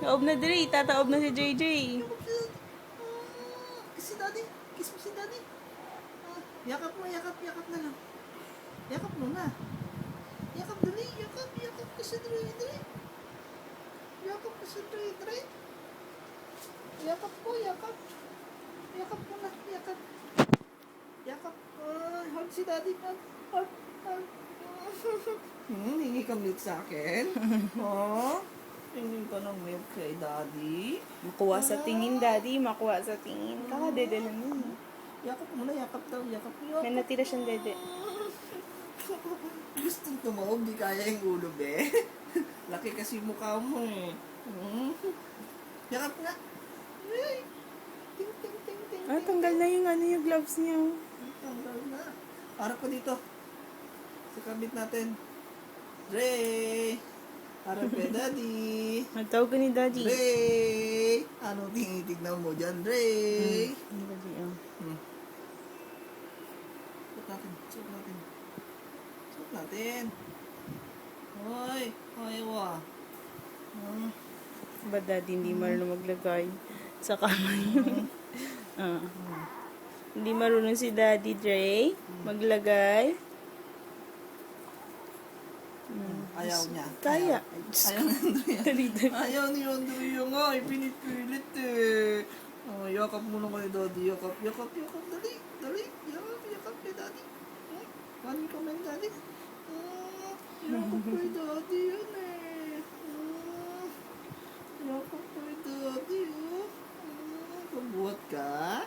Taob na diri. Tataob na si JJ. Kiss si daddy. Kiss mo si daddy. Yakap mo, yakap na lang. Yakap mo na. Yakap dali, yakap ka si Dre. Yakap ka si Dre. Yakap po, yakap. Yakap mo na, yakap. Yakap. Hug si daddy. Hug. Hingi ka milk sa akin? Hingi ka ng milk kay daddy? Makuha sa tingin, daddy. Makuha sa tingin. Kakadede lang yun. Yakap mo na, yakap daw, yakap. May natira siyang dede. Gustong tumawag, di kaya yung ulo, be. Laki kasi mukha mo eh. Yakap nga. Ay. Ting, ting, ting, ting. Ah, tanggal na yung gloves niya. Oh. Tanggal na. Harap ko dito. Sa kabit natin. Dre! Harap kay daddy. Magtawag ka ni daddy. Dre! Ano tinitignan mo dyan, Dre? Ano daddy, oh. Suot natin. Hoy, wa. Ba daddy hindi marunong maglagay sa kamay? Ah. Hindi marunong si Daddy Dre maglagay. Ayaw niya. Kaya. Ayaw ni Andrea. Dali. Ayaw ni Andrea nga. Pinipilit eh. Yakap mo na kay daddy. Yakap. Dali. Yakap kay daddy. Paano ka man daddy? Yakap kay daddy yan eh. Yakap kay daddy. Pabuhat ka?